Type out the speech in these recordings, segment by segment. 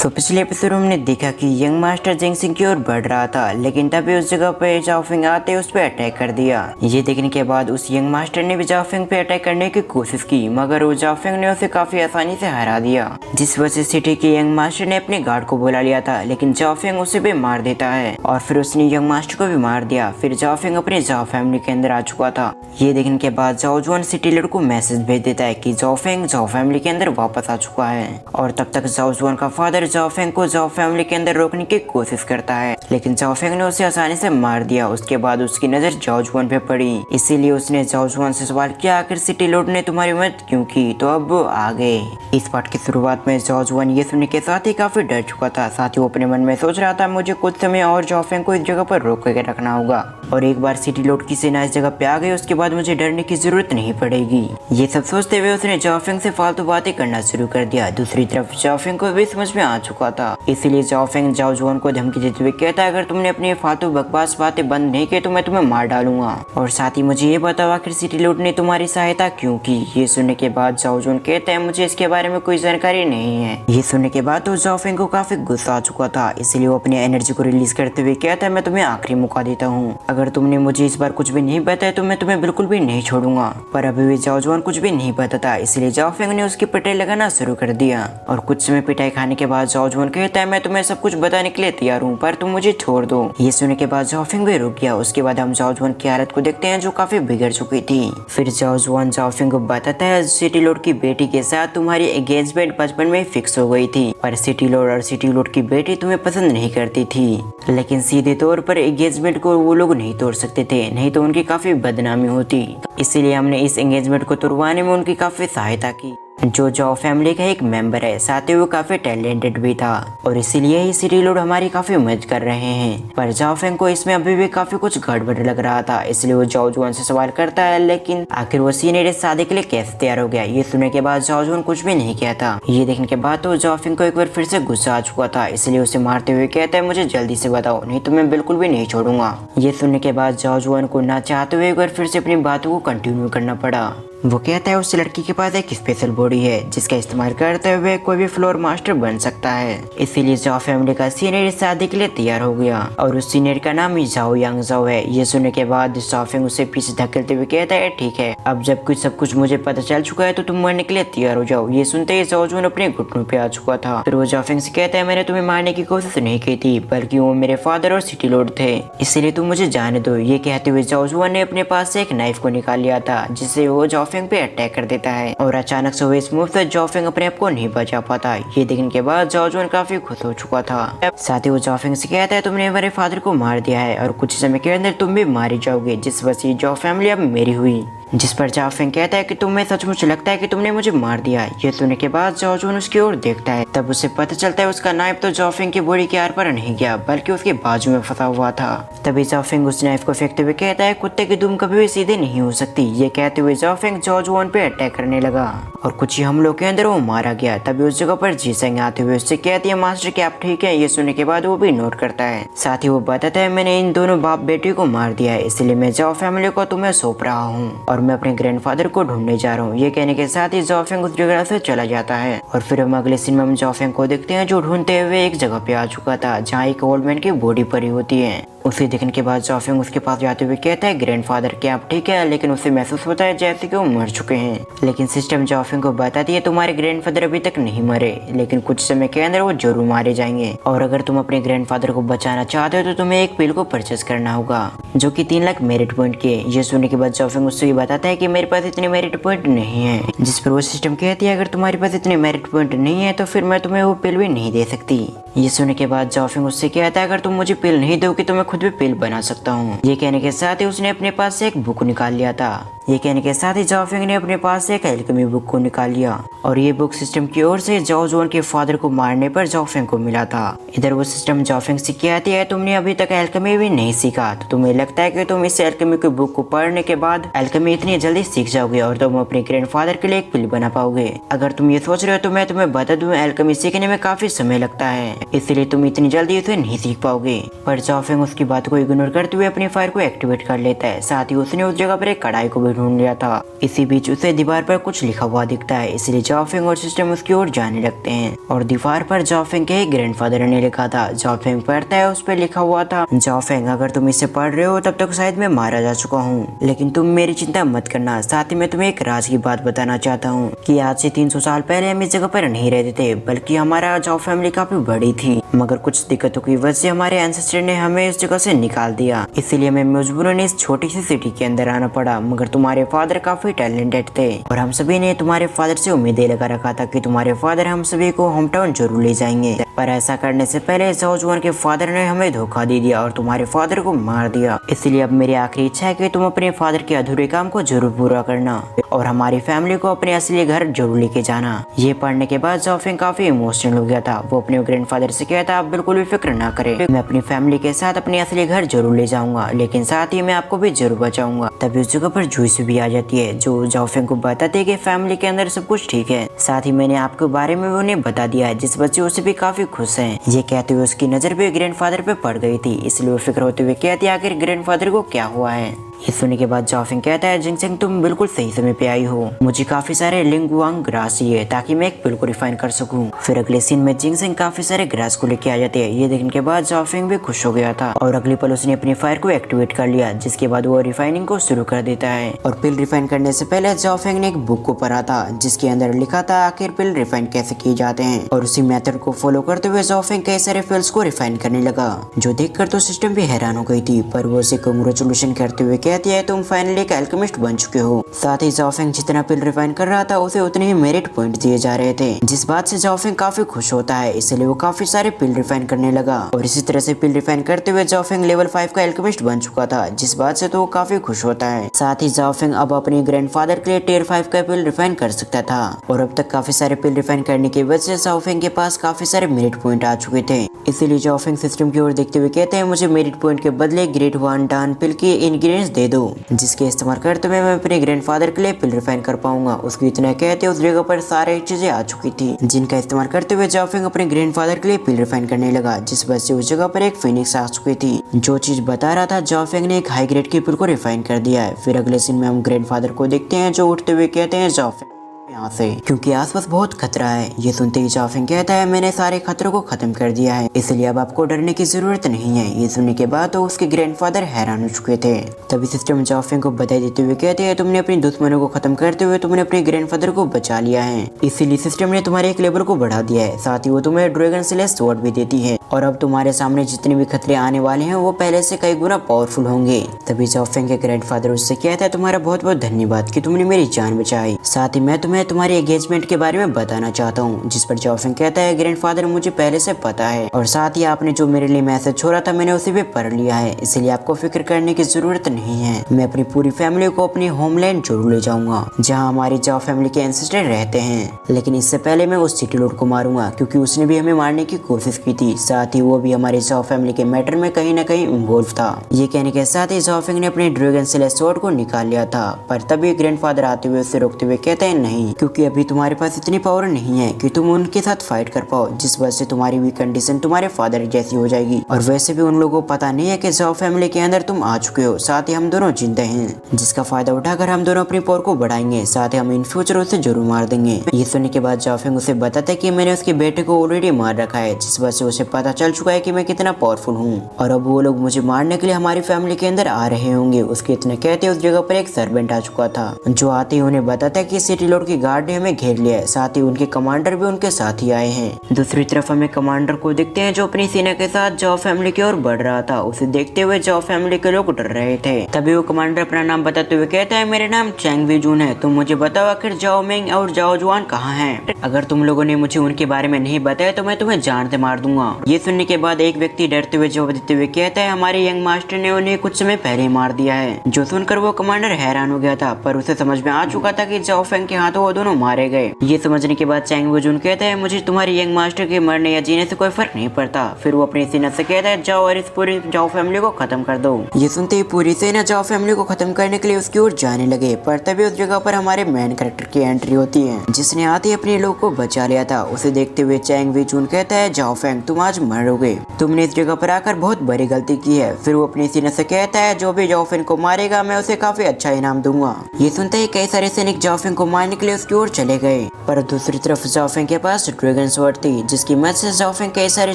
तो पिछले एपिसोड में हमने देखा कि यंग मास्टर जिंगसिंग की ओर बढ़ रहा था, लेकिन तभी उस जगह पे जाओफिंग आते उस पर अटैक कर दिया। ये देखने के बाद उस यंग मास्टर ने भी जाओफिंग पे अटैक करने की कोशिश की, मगर वो जाओफिंग ने उसे काफी आसानी से हरा दिया, जिस वजह से सिटी के यंग मास्टर ने अपने गार्ड को बुला लिया था, लेकिन जाओफिंग उसे भी मार देता है और फिर उसने यंग मास्टर को भी मार दिया। फिर जाओफिंग अपने जाओ फैमिली के अंदर आ चुका था। ये देखने के बाद जाओ जुआन सिटी लीडर को मैसेज भेज देता है कि जाओफिंग जाओ फैमिली के अंदर वापस आ चुका है, और तब तक जाओ जुआन का फादर जाओफिंग को जाओ फैमिली के अंदर रोकने की कोशिश करता है, लेकिन जाओफिंग ने उसे आसानी से मार दिया। उसके बाद उसकी नजर जाओ जुआन पे पड़ी, इसीलिए उसने जाओ जुआन से सवाल किया, आखिर सिटी लॉर्ड ने तुम्हारी मदद क्यों की? तो अब वो आ गए। इस पार्ट की शुरुआत में जाओ जुआन ये सुनने के साथ ही काफी डर चुका था। साथ ही वो अपने मन में सोच रहा था, मुझे कुछ समय और जाओफिंग को इस जगह पर रोक के रखना होगा, और एक बार सिटी लॉर्ड की सेना इस जगह पे आ गई उसके बाद मुझे डरने की जरूरत नहीं पड़ेगी। ये सब सोचते हुए उसने जाओफिंग से फालतू बातें करना शुरू कर दिया। दूसरी तरफ जाओफिंग को भी समझ में आ चुका था, इसीलिए जाओफिंग जाओ जुआन को धमकी देते हुए कहता है, अगर तुमने अपनी फालतू बकवास बातें बंद नहीं की तो मैं तुम्हें मार डालूंगा, और साथ ही मुझे ये बताओ आखिर सिटी लॉर्ड ने तुम्हारी सहायता क्यों की? ये सुनने के बाद जाओ जुआन कहता है, मुझे इसके बारे में कोई जानकारी नहीं है। ये सुनने के बाद तो जाओफिंग को काफी गुस्सा आ चुका था, इसलिए वो अपनी एनर्जी को रिलीज करते हुए कहता है, मैं तुम्हें आखिरी मौका देता हूँ, अगर तुमने मुझे इस बार कुछ भी नहीं बताया तो मैं तुम्हें बिल्कुल भी नहीं छोड़ूंगा। पर अभी भी जाओ जुआन कुछ भी नहीं बताता, इसलिए जाओफिंग ने उसकी पिटाई लगाना शुरू कर दिया, और कुछ समय पिटाई खाने के बाद जाओ जुआन कहता है, मैं तुम्हें सब कुछ बताने के लिए तैयार हूँ, पर तुम मुझे छोड़ दो। ये सुनने के बाद जाओफिंग भी रुक गया। उसके बाद हम जाओ जुआन की हालत को देखते हैं जो काफी बिगड़ चुकी थी। फिर जाओ जुआन जाओफिंग को बताता है, सिटी लॉर्ड की बेटी के साथ तुम्हारी एंगेजमेंट बचपन में फिक्स हो गई थी, पर सिटी लॉर्ड और सिटी लॉर्ड की बेटी तुम्हें पसंद नहीं करती थी, लेकिन सीधे तौर पर एंगेजमेंट को वो लोग नहीं तोड़ सकते थे, नहीं तो उनकी काफी बदनामी होती, इसीलिए हमने इस एंगेजमेंट को तोड़वाने में उनकी काफी सहायता की। जो जाओ फैमिली का एक मेंबर है, साथ ही वो काफी टैलेंटेड भी था, और इसीलिए ही सिटी लॉर्ड हमारी काफी मदद कर रहे हैं। पर जाओफिंग को इसमें अभी भी काफी कुछ गड़बड़ लग रहा था, इसलिए वो जाओ जुआन से सवाल करता है, लेकिन आखिर वो सीनियर इस शादी के लिए कैसे तैयार हो गया? ये सुनने के बाद जाओ जुआन कुछ भी नहीं कहता। ये देखने के बाद तो जाओफिंग को एक बार फिर से गुस्सा आ चुका था, इसलिए उसे मारते हुए कहता है, मुझे जल्दी से बताओ, नहीं तो मैं बिल्कुल भी नहीं छोड़ूंगा। ये सुनने के बाद जाओ जुआन को ना चाहते हुए एक बार फिर से अपनी बातों को कंटिन्यू करना पड़ा। वो कहता है, उस लड़की के पास एक स्पेशल बॉडी है जिसका इस्तेमाल करते हुए कोई भी फ्लोर मास्टर बन सकता है, इसीलिए जाओ फैमिली का सीनियर इस शादी के लिए तैयार हो गया, और उस सीनियर का नाम ही जाओ यांग जाओ है। ये सुनने के बाद जाओफिंग उसे पीछे धकेलते हुए कहता है, ठीक है, अब जब कुछ सब कुछ मुझे पता चल चुका है तो तुम मरने के लिए तैयार हो जाओ। ये सुनते ही जाओ जुआन अपने घुटनों पे आ चुका था। फिर वो जाओफिंग से कहता है, मैंने तुम्हें मारने की कोशिश नहीं की थी, बल्कि वो मेरे फादर और सिटी लॉर्ड थे, इसलिए तुम मुझे जाने दो। ये कहते हुए जाओ जुआन ने अपने पास से एक नाइफ को निकाल लिया था, जिससे वो जाओफिंग पे अटैक कर देता है, और अचानक से हुए इस मूव से जाओफिंग अपने आप को नहीं बचा पाता। ये देखने के बाद जाओ जुआन काफी खुश हो चुका था। साथ ही वो जाओफिंग से कहता है, तुमने मेरे फादर को मार दिया है, और कुछ समय के अंदर तुम भी मारे जाओगे, जिस वजह से जाओ फैमिली अब मेरी हुई। जिस पर जाओफिंग कहता है कि तुम्हें सचमुच लगता है कि तुमने मुझे मार दिया? ये सुनने के बाद जाओ जुआन उसकी ओर देखता है, तब उसे पता चलता है उसका नाइफ तो जाओफिंग की बॉडी के आर पर नहीं गया, बल्कि उसके बाजू में फंसा हुआ था। तभी जाओफिंग उस नाइफ को फेंकते हुए कहता है, कुत्ते की दुम कभी भी सीधे नहीं हो सकती। ये कहते हुए जाओफिंग जाओ जुआन पे अटैक करने लगा, और कुछ ही हमलों के अंदर वो मारा गया। तभी उस जगह पर जीसेंग आते हुए उससे कहती है, मास्टर क्या आप ठीक है? ये सुनने के बाद वो भी नोट करता है। साथ ही वो बताता है, मैंने इन दोनों बाप बेटी को मार दिया है, इसलिए मैं जाओ फैमिली को तुम्हें सौंप रहा हूँ, और मैं अपने ग्रैंडफादर को ढूंढने जा रहा हूँ। ये कहने के साथ ही जाओफिंग उस जगह से चला जाता है, और फिर हम अगले सीन में जाओफिंग को देखते हैं जो ढूंढते हुए एक जगह पे आ चुका था जहाँ एक ओल्ड मैन की बॉडी पड़ी होती है। उसे देखने के बाद जाओफिंग उसके पास जाते हुए कहता है, ग्रैंडफादर क्या आप ठीक है? लेकिन उसे महसूस होता है जैसे कि वो मर चुके हैं, लेकिन सिस्टम जाओफिंग को बताती है, तुम्हारे ग्रैंडफादर अभी तक नहीं मरे, लेकिन कुछ समय के अंदर वो जरूर मारे जाएंगे, और अगर तुम अपने ग्रैंडफादर को बचाना चाहते हो तो तुम्हें एक पिल को परचेस करना होगा जो कि 3 लाख मेरिट पॉइंट के। ये सुनने के बाद जाओफिंग उससे बताता है कि मेरे पास इतने मेरिट पॉइंट नहीं है, जिस पर वो सिस्टम कहती है, अगर तुम्हारे पास इतने मेरिट पॉइंट नहीं है तो फिर मैं तुम्हें वो पिल भी नहीं दे सकती। ये सुनने के बाद जाओफिंग उससे कहता है, अगर तुम मुझे पिल नहीं दोगे तो मैं खुद भी पिल बना सकता हूँ। ये कहने के साथ ही उसने अपने पास से एक बुक निकाल लिया था। ये कहने के साथ ही जाओफिंग ने अपने पास से एक एल्केमी बुक को निकाल लिया, और ये बुक सिस्टम की ओर से जाओ जुआन के फादर को मारने पर जाओफिंग को मिला था। इधर वो सिस्टम जाओफिंग से कहती है, तुमने अभी तक एल्केमी भी नहीं सीखा, तो तुम्हें लगता है कि तुम इस एल्केमी की बुक को पढ़ने के बाद एल्केमी इतनी जल्दी सीख जाओगे और तुम अपने ग्रैंडफादर के लिए एक पिल बना पाओगे? अगर तुम ये सोच रहे हो तो मैं तुम्हें बता दूं, एल्केमी सीखने में काफी समय लगता है। इसलिए तुम इतनी जल्दी उसे नहीं सीख पाओगे। पर जाओफेंग उसकी बात को इग्नोर करते हुए अपनी फायर को एक्टिवेट कर लेता है। साथ ही उसने उस जगह पर एक कढ़ाई को भी ढूंढ लिया था। इसी बीच उसे दीवार पर कुछ लिखा हुआ दिखता है, इसलिए जाओफेंग और सिस्टम उसकी ओर जाने लगते हैं और दीवार पर जाओफेंग के ग्रैंडफादर ने लिखा था। जाओफेंग पढ़ता है, उस पर लिखा हुआ था, जाओफेंग अगर तुम इसे पढ़ रहे हो तब तक शायद मैं मारा जा चुका हूँ, लेकिन तुम मेरी चिंता मत करना। साथ ही मैं तुम्हें एक राज की बात बताना चाहता हूँ कि आज से 300 साल पहले हम इस जगह पर नहीं रहते थे, बल्कि हमारा जाओ फैमिली काफी बड़ी थी, मगर कुछ दिक्कतों की वजह से हमारे एंसेस्टर ने हमें इस जगह से निकाल दिया। इसीलिए हमें मजबूरन इस छोटी सी सिटी के अंदर आना पड़ा। मगर तुम्हारे फादर काफी टैलेंटेड थे और हम सभी ने तुम्हारे फादर से उम्मीदें लगा रखा था कि तुम्हारे फादर हम सभी को होम टाउन जरूर ले जाएंगे। पर ऐसा करने से पहले जाओ जुआन के फादर ने हमें धोखा दे दिया और तुम्हारे फादर को मार दिया। इसलिए अब मेरी आखिरी इच्छा है कि तुम अपने फादर के अधूरे काम को जरूर पूरा करना और हमारी फैमिली को अपने असली घर जरूर लेके जाना। ये पढ़ने के बाद जाओफेंग काफी इमोशनल हो गया था। वो अपने ग्रैंडफादर से कहता, आप बिल्कुल भी फिक्र ना करें, मैं अपनी फैमिली के साथ अपने असली घर जरूर ले जाऊंगा, लेकिन साथ ही मैं आपको भी जरूर बचाऊंगा। तभी उस जगह पर जुइस भी आ जाती है, जो जाओफेंग को बताती है कि फैमिली के अंदर सब कुछ ठीक है। साथ ही मैंने आपके बारे में उन्हें बता दिया है, जिस बच्चे उसे भी काफी खुश है। ये कहते हुए उसकी नजर भी ग्रैंडफादर पे पड़ गई थी, इसलिए वो फिक्र होते हुए कहती है आखिर ग्रैंडफादर को क्या हुआ है। ये सुनने के बाद जाओफेंग कहता है, जिनसेंग तुम बिल्कुल सही समय पे आई हो, मुझे काफी सारे लिंगवांग ग्रास चाहिए ताकि मैं एक पिल को रिफाइन कर सकूं। फिर अगले सीन में जिनसेंग काफी सारे ग्रास को लेके आ जाते हैं। ये देखने के बाद जाओफेंग भी खुश हो गया था और अगले पल उसने अपनी फायर को एक्टिवेट कर लिया, जिसके बाद वो रिफाइनिंग को शुरू कर देता है। और पिल रिफाइन करने से पहले जाओफेंग ने एक बुक को पढ़ा था, जिसके अंदर लिखा था आखिर पिल रिफाइन कैसे किए जाते हैं, और उसी मेथड को फॉलो करते हुए जाओफेंग कई सारे पिल्स को रिफाइन करने लगा, जो देखकर तो सिस्टम भी हैरान हो गई थी। पर वो उसे कांग्रेचुलेशन करते हुए कहती है, तुम फाइनली एक अल्केमिस्ट बन चुके हो। साथ ही जाओफेंग जितना पिल रिफाइन कर रहा था उसे उतने ही मेरिट पॉइंट दिए जा रहे थे, जिस बात से जाओफेंग काफी खुश होता है। इसलिए वो काफी सारे पिल रिफाइन करने लगा और इसी तरह से पिल रिफाइन करते हुए जाओफेंग लेवल 5 का अल्केमिस्ट बन चुका था, जिस बात से तो वो काफी खुश होता है। साथ ही जाओफेंग अब अपने ग्रैंडफादर के लिए टियर 5 का पिल रिफाइन कर सकता था और अब तक काफी सारे पिल रिफाइन करने की वजह से जाओफेंग के पास काफी सारे मेरिट पॉइंट आ चुके थे। इसीलिए जाओफेंग सिस्टम की ओर देखते हुए कहते हैं, मुझे मेरिट पॉइंट के बदले ग्रेट वन डान पिल के इंग्रेडिएंट्स दे दो, जिसके इस्तेमाल करते हुए मैं अपने ग्रैंडफादर के लिए पिल रिफाइन कर पाऊंगा। उसको इतना कहते उस जगह पर सारी चीजें आ चुकी थी, जिनका इस्तेमाल करते हुए जाओफेंग अपने ग्रैंडफादर के लिए पिल रिफाइन करने लगा, जिस वजह से उस जगह पर एक फिनिक्स आ चुकी थी। जो चीज बता रहा था जाओफेंग ने एक हाई ग्रेड की पिल को रिफाइन कर दिया है। फिर अगले सीन में हम ग्रैंडफादर को देखते हैं, जो उठते हुए कहते हैं, जाओफेंग यहाँ से, क्योंकि आसपास बहुत खतरा है। ये सुनते ही जाओफेंग कहता है, मैंने सारे खतरों को खत्म कर दिया है, इसलिए अब आपको डरने की जरूरत नहीं है। ये सुनने के बाद तो उसके ग्रैंडफादर हैरान हो चुके थे। तभी सिस्टम जाओफेंग को बधाई देते हुए कहते हैं, तुमने अपने दुश्मनों को खत्म करते हुए तुमने अपने ग्रैंडफादर को बचा लिया है, इसीलिए सिस्टम ने तुम्हारे एक लेवल को बढ़ा दिया है। साथ ही वो तुम्हें ड्रैगन स्लेश स्वॉर्ड भी देती है और अब तुम्हारे सामने जितने भी खतरे आने वाले हैं वो पहले से कई गुना पावरफुल होंगे। तभी जाओफेंग के ग्रैंडफादर उससे कहता है, तुम्हारा बहुत बहुत धन्यवाद कि तुमने मेरी जान बचाई। साथ ही मैं तुम्हें तुम्हारी एंगेजमेंट के बारे में बताना चाहता हूँ। जिस पर जाओफेंग कहता है, ग्रैंडफादर मुझे पहले से पता है और साथ ही आपने जो मेरे लिए मैसेज छोड़ा था मैंने उसे भी पढ़ लिया है, इसलिए आपको फिक्र करने की जरूरत नहीं है। मैं अपनी पूरी फैमिली को अपनी होमलैंड जरूर ले जाऊंगा, जहाँ हमारी जाओ फैमिली के एंसेस्टर रहते हैं, लेकिन इससे पहले मैं उस सिटी लॉर्ड को मारूंगा, क्योंकि उसने भी हमें मारने की कोशिश की थी। साथ ही वो भी हमारे जाओ फैमिली के मैटर में कहीं न कहीं इन्वॉल्व था। ये कहने के साथ ही जाओफेंग ने अपने ड्रैगन स्लेश स्वॉर्ड को निकाल लिया था, पर तभी ग्रैंडफादर आते हुए उसे रोकते हुए कहते हैं, नहीं, क्योंकि अभी तुम्हारे पास इतनी पावर नहीं है कि तुम उनके साथ फाइट कर पाओ, जिस वजह से तुम्हारी भी कंडीशन तुम्हारे फादर जैसी हो जाएगी। और वैसे भी उन लोगों को पता नहीं है कि जाओ फैमिली के अंदर तुम आ चुके हो। साथ ही हम दोनों जिंदा हैं, जिसका फायदा उठाकर हम दोनों अपनी पावर को बढ़ाएंगे। साथ ही हम इन फ्यूचर उसे जरूर मार देंगे। ये सुनने के बाद जाओफेंग उसे बताता है कि मैंने उसके बेटे को ऑलरेडी मार रखा है, जिस वजह से उसे पता चल चुका है कि मैं कितना पावरफुल हूँ और अब वो लोग मुझे मारने के लिए हमारी फैमिली के अंदर आ रहे होंगे। उसके इतने कहते उस जगह पर एक सर्वेंट आ चुका था, जो आते ही उन्हें बताता है कि सिटी लॉर्ड की गार्ड ने हमें घेर लिया है। साथ ही उनके कमांडर भी उनके साथ ही आए हैं। दूसरी तरफ हमें कमांडर को देखते हैं, जो अपनी सेना के साथ जाओ फैमिली की ओर बढ़ रहा था। उसे देखते हुए जाओ फैमिली के लोग डर रहे थे। तभी वो कमांडर अपना नाम बताते हुए कहता है, मेरा नाम चैंग वीजून है, तुम मुझे बताओ आखिर जाओ मेंग और जाओ जुआन कहाँ हैं? अगर तुम लोगों ने मुझे उनके बारे में नहीं बताया तो मैं तुम्हें जान से मार दूंगा। ये सुनने के बाद एक व्यक्ति डरते हुए जवाब देते हुए कहता है, हमारे यंग मास्टर ने उन्हें कुछ समय पहले मार दिया है। जो सुनकर वो कमांडर हैरान हो गया था, पर उसे समझ में आ चुका था कि जाओफेंग के हाथों वो दोनों मारे गए। ये समझने के बाद चैंग वूजुन कहता है मुझे तुम्हारे यंग मास्टर के मरने या जीने से कोई फर्क नहीं पड़ता। फिर वो अपनी सेना से कहता है जाओ और इस पूरी जाओ फैमिली को खत्म कर दो। ये सुनते ही पूरी सेना जाओ फैमिली को खत्म करने के लिए उसकी ओर जाने लगे, पर तभी उस जगह पर हमारे मेन कैरेक्टर की एंट्री होती है, जिसने आते ही अपने लोग को बचा लिया था। उसे देखते हुए चैंग वूजुन कहता है जाओ फैंग तुम आज मरोगे, तुमने इस जगह पर आकर बहुत बड़ी गलती की है। फिर वो अपनी सेना से कहता है जो भी जाओ फैंग को मारेगा मैं उसे काफी अच्छा इनाम दूंगा। ये सुनते ही कई सारे सैनिक जाओ फैंग को मारने के लिए उसकी ओर चले गए, पर दूसरी तरफ जाओ फैंग के पास ड्रैगन स्वॉर्ड थी, जिसकी मदद से जाओ फैंग कई सारे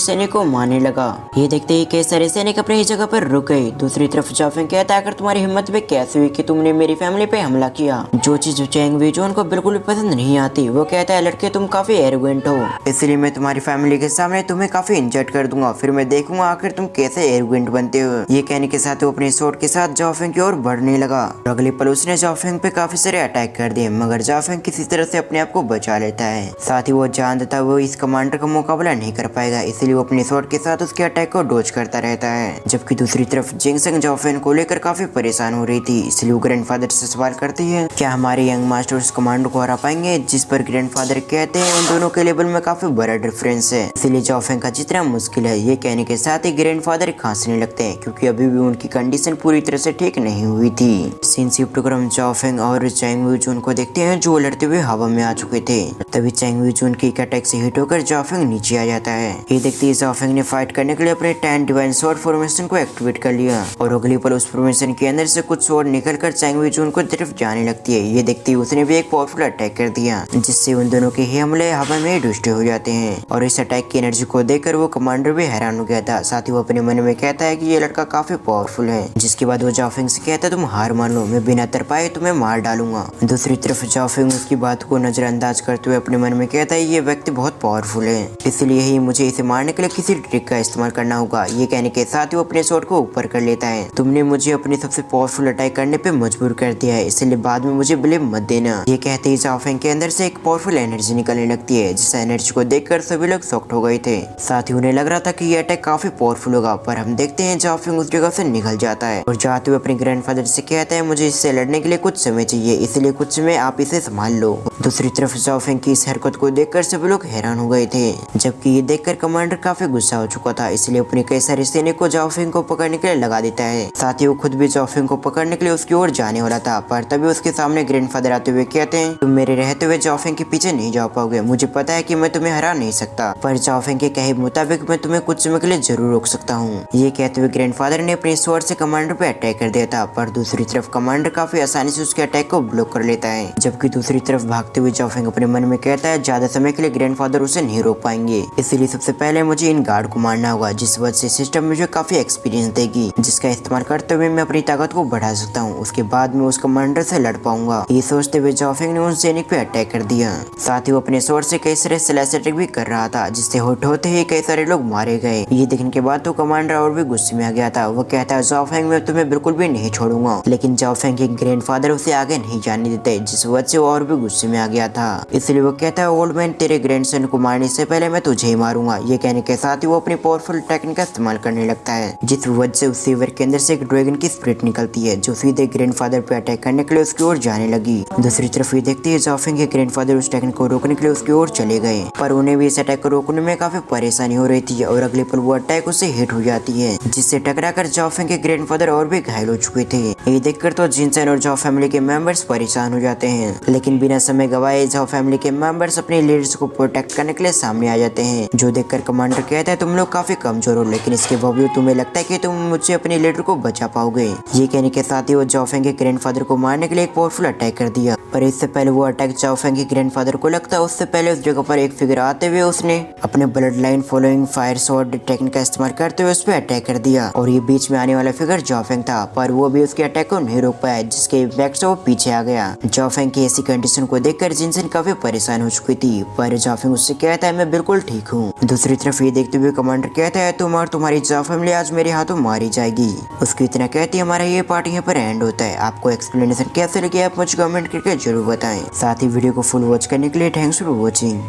सैनिक को मारने लगा। ये देखते ही कई सारे सैनिक अपनी जगह पर रुक गए। दूसरी तरफ जाओ फैंग कहता है तुम्हारी हिम्मत भी कैसे हुई कि तुमने मेरी फैमिली पे हमला किया, जो चीज चैंग वूजुन को बिल्कुल भी पसंद नहीं आती। वो कहता है लड़के तुम काफी एरोगेंट हो, इसलिए मैं तुम्हारी फैमिली के सामने तुम्हें काफी इंजर्ड कर दूंगा, फिर मैं देखूंगा आखिर तुम कैसे एरोगेंट बनते हो। ये कहने के साथ वो अपने स्वॉर्ड के साथ जाओ फैंग की ओर बढ़ने लगा। अगले पल उसने जाओ फैंग पे काफी सारे अटैक कर दिए, मगर जाओ फैंग किसी तरह से अपने आप को बचा लेता है। साथ ही वो जानता था वो इस कमांडर का मुकाबला नहीं कर पाएगा, इसलिए वो अपने स्वॉर्ड के साथ उसके अटैक को डॉज करता रहता है। जबकि दूसरी तरफ जिंगसंग जाओ फैंग को लेकर काफी परेशान हो रही थी, इसलिए वो ग्रैंडफादर से सवाल करती है क्या हमारे यंग मास्टर उस कमांडर को हरा पाएंगे, जिस पर ग्रैंडफादर कहते हैं उन दोनों के लेवल में काफी बड़ा डिफरेंस है, इसलिए जाओ फैंग का जितना मुश्किल है। ये कहने के साथ ही ग्रैंडफादर खांसने लगते हैं, क्योंकि अभी भी उनकी कंडीशन पूरी तरह से ठीक नहीं हुई थी। सिंस प्रोग्राम जाओ फैंग और चैंग वूजुन को देखते हैं जो लड़ते हुए हवा में आ चुके थे। तभी चैंग वूजुन की अटैक से हिट होकर जाओ फैंग नीचे आ जाता है। ये देखते ही जाओ फैंग ने फाइट करने के लिए अपने 10 डिवाइन स्वॉर्ड फॉर्मेशन को एक्टिवेट कर लिया, और अगली पल उस फॉर्मेशन के अंदर से कुछ स्वॉर्ड निकलकर चैंग वूजुन को तरफ जाने लगती है। ये देखते ही उसने भी एक पावरफुल अटैक कर दिया, जिससे उन दोनों के ही हमले हवा में डिस्ट्रॉय हो जाते हैं। और इस अटैक की एनर्जी को देखकर वो कमांडर भी हैरान हो गया था। साथ ही वो अपने मन में कहता है कि ये लड़का काफी पावरफुल है, जिसके बाद वो जाओ फैंग से कहता है तुम हार मान लो, मैं बिना तरपाए तुम्हें मार डालूंगा। दूसरी तरफ जाओ फैंग उसकी बात को नजरअंदाज करते हुए अपने मन में कहता है ये व्यक्ति बहुत पावरफुल है, इसलिए ही मुझे इसे मारने के लिए किसी ट्रिक का इस्तेमाल करना होगा। ये कहने के साथ ही वो अपने स्वॉर्ड को ऊपर कर लेता है। तुमने मुझे अपने सबसे पावरफुल अटैक करने पे मजबूर कर दिया है, इसलिए बाद में मुझे ब्लेम मत देना। ये कहते ही जाओ फैंग के अंदर से एक पावरफुल एनर्जी निकलने लगती है, जिस एनर्जी को देखकर सभी लोग शॉक्ड हो गए थे। साथ ही उन्हें लग रहा था कि ये अटैक काफी पावरफुल होगा, पर हम देखते हैं जाओ फैंग उस जगह से निकल जाता है और जाते हुए अपने ग्रैंडफादर से कहता है मुझे इससे लड़ने के लिए कुछ समय चाहिए, इसलिए कुछ समय आप इसे संभाल लो। दूसरी तरफ जाओ फैंग की इस हरकत को देखकर सभी लोग हैरान हो गए थे, जबकि ये देखकर कमांडर काफी गुस्सा हो चुका था, इसलिए अपने कई सारे सैनिक को जाओ फैंग को पकड़ने के लिए लगा देता है। साथ ही वो खुद भी जाओ फैंग को पकड़ने के लिए उसकी ओर जाने वाला था, पर तभी उसके सामने ग्रैंडफादर आते हुए कहते हैं तुम मेरे रहते हुए जाओ फैंग के पीछे नहीं जा पाओगे, मुझे पता है कि मैं तुम्हें हरा नहीं सकता, पर जाओ फैंग के कहे मुताबिक मैं तुम्हें कुछ समय के लिए जरूर रोक सकता हूँ। ये कहते हुए ग्रैंडफादर ने अपने स्वॉर्ड से कमांडर पे अटैक कर दिया था, पर दूसरी तरफ कमांडर काफी आसानी से उसके अटैक को ब्लॉक कर लेता है। जबकि दूसरी तरफ भागते हुए जाओ फैंग अपने मन में कहता है ज्यादा समय के लिए ग्रैंडफादर उसे नहीं रोक पाएंगे, इसलिए सबसे पहले मुझे इन गार्ड को मारना होगा, जिस वजह से सिस्टम मुझे काफी एक्सपीरियंस देगी, जिसका इस्तेमाल करते हुए मैं अपनी ताकत को बढ़ा सकता हूँ। उसके बाद मैं उस कमांडर से लड़ पाऊंगा। ये सोचते हुए जाओ फैंग ने उन सैनिक पे अटैक कर दिया। साथ ही वो अपने स्वॉर्ड से कई सारे स्लैश अटैक भी कर रहा था, जिससे होते ही कई सारे लोग मारे गए। ये देखने के बाद तो कमांडर और भी गुस्से में आ गया था। वो कहता है जाओ फैंग मैं तुम्हें बिल्कुल भी नहीं छोड़ूंगा, लेकिन जाओ फैंग के ग्रैंडफादर उसे आगे नहीं जाने देते, जिस वजह से वो और भी गुस्से में आ गया था। इसलिए वो कहता है ओल्ड मैन तेरे ग्रैंडसन को मारने से पहले मैं तुझे ही मारूंगा। ये कहने के साथ ही वो अपनी पावरफुल टेक्निक का इस्तेमाल करने लगता है, जिस वजह से उस सीवर के अंदर से एक ड्रैगन की स्पिरिट निकलती है, जो सीधे ग्रैंडफादर पे अटैक करने के लिए उसकी ओर जाने लगी। दूसरी तरफ ये देखते हैं जाओ फैंग के ग्रैंडफादर उस टेक्निक को रोकने के लिए उसकी ओर चले गए, पर उन्हें भी इस अटैक को रोकने में काफी परेशानी हो रही थी, और अगले पल वो अटैक उससे हिट हो जाती है, जिससे टकराकर जाओ फैंग के ग्रैंडफादर और भी घायल हो चुके थे। ये देखकर तो जिनसन और जाओ फैमिली के मेंबर्स परेशान हो जाते हैं, लेकिन बिना समय गवाए जाओ फैमिली के मेंबर्स अपने लीडर्स को प्रोटेक्ट करने के लिए सामने आ जाते हैं। जो देखकर कमांडर कहता है तुम लोग काफी कमजोर हो, लेकिन इसके बावजूद तुम्हें लगता है कि तुम मुझसे अपने लीडर को बचा पाओगे। ये कहने के साथ ही वो जाओ फैंग के ग्रैंडफादर को मारने के लिए एक पावरफुल अटैक कर दिया, पर इससे पहले वो अटैक जाओ फैंग के ग्रैंडफादर को लगता है उससे पहले उस जगह पर एक फिगर आते हुए उसने अपने blood line following fire sword technique का इस्तेमाल करते हुए उस पर अटैक कर दिया, और ये बीच में आने वाला फिगर जाओ फैंग था, पर वो भी उसके अटैक को नहीं रोक पाया, जिसके इम्पैक्ट से वो पीछे आ गया। जाओ फैंग की ऐसी कंडीशन को देखकर जिनसन काफी परेशान हो चुकी थी, पर जाओ फैंग उससे कहता है मैं बिल्कुल ठीक हूँ। दूसरी तरफ ये देखते हुए कमांडर कहता है तुम और तुम्हारी जाओ फैमिली आज मेरे हाथों मारी जाएगी। उसकी इतना कहती हमारा ये पार्ट यहाँ पर एंड होता है। आपको एक्सप्लेनेशन कैसे लगे आप मुझे कमेंट करके जरूर बताएं। साथ ही वीडियो को फुल वॉच करने के लिए थैंक्स फॉर वॉचिंग।